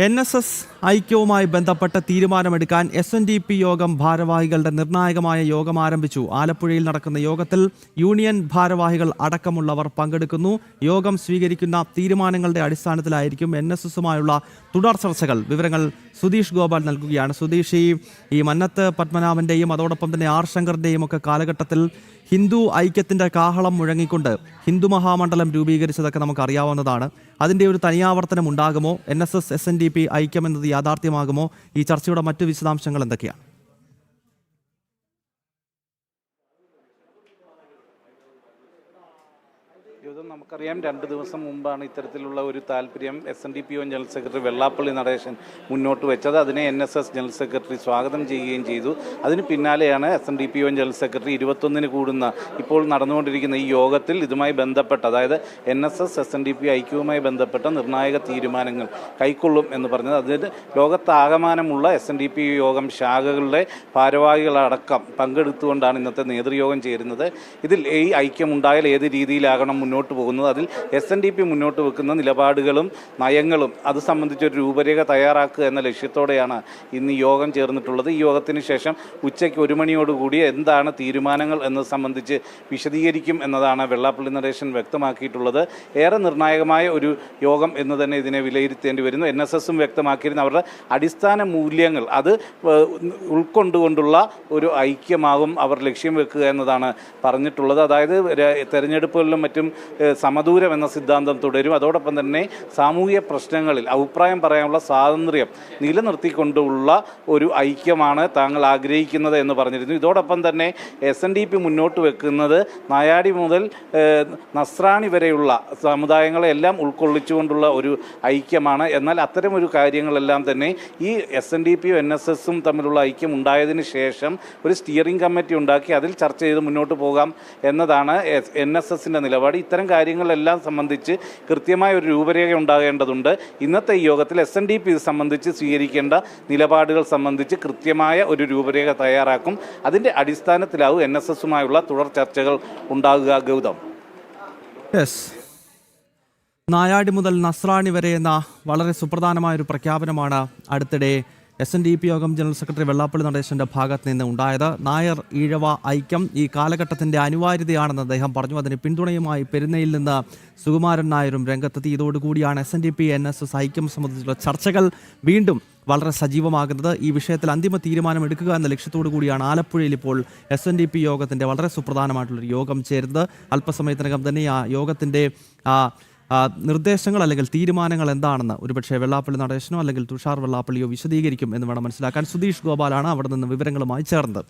NSS ഐക്യവുമായി ബന്ധപ്പെട്ട തീരുമാനമെടുക്കാൻ SNDP യോഗം ഭാരവാഹികളുടെ നിർണായകമായ യോഗം ആരംഭിച്ചു. ആലപ്പുഴയിൽ നടക്കുന്ന യോഗത്തിൽ യൂണിയൻ ഭാരവാഹികൾ അടക്കമുള്ളവർ പങ്കെടുക്കുന്നു. യോഗം സ്വീകരിക്കുന്ന തീരുമാനങ്ങളുടെ അടിസ്ഥാനത്തിലായിരിക്കും NSSുമായുള്ള തുടർ ചർച്ചകൾ. വിവരങ്ങൾ സുധീഷ് ഗോപാൽ നൽകുകയാണ്. സുധീഷ്, ഈ മന്നത്ത് പത്മനാഭന്റെയും അതോടൊപ്പം തന്നെ R ശങ്കറിന്റെയും ഒക്കെ കാലഘട്ടത്തിൽ ഹിന്ദു ഐക്യത്തിന്റെ കാഹളം മുഴങ്ങിക്കൊണ്ട് ഹിന്ദു മഹാമണ്ഡലം രൂപീകരിച്ചതൊക്കെ നമുക്കറിയാവുന്നതാണ്. അതിൻ്റെ ഒരു തനിയാവർത്തനം ഉണ്ടാകുമോ? NSS SNDP ഐക്യം എന്നത് യാഥാർത്ഥ്യമാകുമോ? ഈ ചർച്ചയുടെ മറ്റു വിശദാംശങ്ങൾ എന്തൊക്കെയാണ്? നമുക്കറിയാം, 2 ദിവസം മുമ്പാണ് ഇത്തരത്തിലുള്ള ഒരു താല്പര്യം SNDP general secretary Vellappally Natesan മുന്നോട്ട് വെച്ചത്. അതിനെ NSS ജനറൽ സെക്രട്ടറി സ്വാഗതം ചെയ്യുകയും ചെയ്തു. അതിന് പിന്നാലെയാണ് SNDP ജനറൽ സെക്രട്ടറി 21-ന് കൂടുന്ന ഇപ്പോൾ നടന്നുകൊണ്ടിരിക്കുന്ന ഈ യോഗത്തിൽ ഇതുമായി ബന്ധപ്പെട്ട, അതായത് NSS SNDP ഐക്യവുമായി ബന്ധപ്പെട്ട നിർണായക തീരുമാനങ്ങൾ കൈക്കൊള്ളും എന്ന് പറഞ്ഞത്. അതിന് ലോകത്താകമാനമുള്ള SNDP യോഗം ശാഖകളുടെ ഭാരവാഹികളടക്കം പങ്കെടുത്തുകൊണ്ടാണ് ഇന്നത്തെ നേതൃയോഗം ചേരുന്നത്. ഇതിൽ ഈ ഐക്യം ഉണ്ടായാൽ ഏത് രീതിയിലാകണം മുന്നോട്ട് പോകുന്നത്, അതിൽ SNDP മുന്നോട്ട് വെക്കുന്ന നിലപാടുകളും നയങ്ങളും അത് സംബന്ധിച്ചൊരു രൂപരേഖ തയ്യാറാക്കുക എന്ന ലക്ഷ്യത്തോടെയാണ് ഇന്ന് യോഗം ചേർന്നിട്ടുള്ളത്. ഈ യോഗത്തിന് ശേഷം ഉച്ചയ്ക്ക് 1 മണിയോടുകൂടി എന്താണ് തീരുമാനങ്ങൾ എന്നത് സംബന്ധിച്ച് വിശദീകരിക്കും എന്നതാണ് വെള്ളാപ്പള്ളി നടേശൻ വ്യക്തമാക്കിയിട്ടുള്ളത്. ഏറെ നിർണായകമായ ഒരു യോഗം എന്ന് തന്നെ ഇതിനെ വിലയിരുത്തേണ്ടി വരുന്നു. NSSും വ്യക്തമാക്കിയിരുന്ന അവരുടെ അടിസ്ഥാന മൂല്യങ്ങൾ അത് ഉൾക്കൊണ്ടുകൊണ്ടുള്ള ഒരു ഐക്യമാകും അവർ ലക്ഷ്യം വെക്കുക എന്നതാണ് പറഞ്ഞിട്ടുള്ളത്. അതായത് തെരഞ്ഞെടുപ്പുകളിലും മറ്റും സമദൂരം എന്ന സിദ്ധാന്തം തുടരും. അതോടൊപ്പം തന്നെ സാമൂഹിക പ്രശ്നങ്ങളിൽ അഭിപ്രായം പറയാനുള്ള സ്വാതന്ത്ര്യം നിലനിർത്തിക്കൊണ്ടുള്ള ഒരു ഐക്യമാണ് താങ്കൾ ആഗ്രഹിക്കുന്നത് എന്ന് പറഞ്ഞിരുന്നു. ഇതോടൊപ്പം തന്നെ SNDP മുന്നോട്ട് വെക്കുന്നത് നായാടി മുതൽ നസ്രാണി വരെയുള്ള സമുദായങ്ങളെല്ലാം ഉൾക്കൊള്ളിച്ചുകൊണ്ടുള്ള ഒരു ഐക്യമാണ്. എന്നാൽ അത്തരമൊരു കാര്യങ്ങളെല്ലാം തന്നെ ഈ SNDPയും NSSും തമ്മിലുള്ള ഐക്യം ഉണ്ടായതിനു ശേഷം ഒരു സ്റ്റിയറിംഗ് കമ്മിറ്റി ഉണ്ടാക്കി അതിൽ ചർച്ച ചെയ്ത് മുന്നോട്ട് പോകാം എന്നതാണ് NSSൻ്റെ നിലപാട്. ഇത്തരം കാര്യങ്ങളെല്ലാം സംബന്ധിച്ച് കൃത്യമായ ഒരു രൂപരേഖ ഉണ്ടാകേണ്ടതുണ്ട്. ഇന്നത്തെ ഈ യോഗത്തിൽ SNDP ഇത് സംബന്ധിച്ച് സ്വീകരിക്കേണ്ട നിലപാടുകൾ സംബന്ധിച്ച് കൃത്യമായ ഒരു രൂപരേഖ തയ്യാറാക്കും. അതിൻ്റെ അടിസ്ഥാനത്തിലാവും NSSുമായുള്ള തുടർ ചർച്ചകൾ ഉണ്ടാകുക. ഗൗതം, നായാടി മുതൽ നസ്രാണി വരെ എന്ന വളരെ സുപ്രധാനമായൊരു പ്രഖ്യാപനമാണ് അടുത്തിടെ SNDP യോഗം ജനറൽ സെക്രട്ടറി വെള്ളാപ്പള്ളി നടേശന്റെ ഭാഗത്ത് നിന്ന് ഉണ്ടായത്. നായർ ഈഴവ ഐക്യം ഈ കാലഘട്ടത്തിന്റെ അനിവാര്യതയാണെന്ന് അദ്ദേഹം പറഞ്ഞു. അതിന് പിന്തുണയുമായി പെരുന്നയിൽ നിന്ന് സുകുമാരൻ നായരും രംഗത്തെത്തി. ഇതോടുകൂടിയാണ് SNDP NSS ഐക്യം സംബന്ധിച്ചുള്ള ചർച്ചകൾ വീണ്ടും വളരെ സജീവമാകുന്നത്. ഈ വിഷയത്തിൽ അന്തിമ തീരുമാനം എടുക്കുക എന്ന ലക്ഷ്യത്തോടു കൂടിയാണ് ആലപ്പുഴയിൽ ഇപ്പോൾ SNDP യോഗത്തിന്റെ വളരെ സുപ്രധാനമായിട്ടുള്ളൊരു യോഗം ചേരുന്നത്. അല്പസമയത്തിനകം തന്നെ ആ യോഗത്തിന്റെ നിർദ്ദേശങ്ങൾ അല്ലെങ്കിൽ തീരുമാനങ്ങൾ എന്താണെന്ന് ഒരുപക്ഷെ വെള്ളാപ്പള്ളി നടേശനോ അല്ലെങ്കിൽ തുഷാർ വെള്ളാപ്പള്ളിയോ വിശദീകരിക്കും എന്ന് വേണം മനസ്സിലാക്കാൻ. സുധീഷ് ഗോപാലാണ് അവിടെ നിന്ന് വിവരങ്ങളുമായി ചേർന്നത്.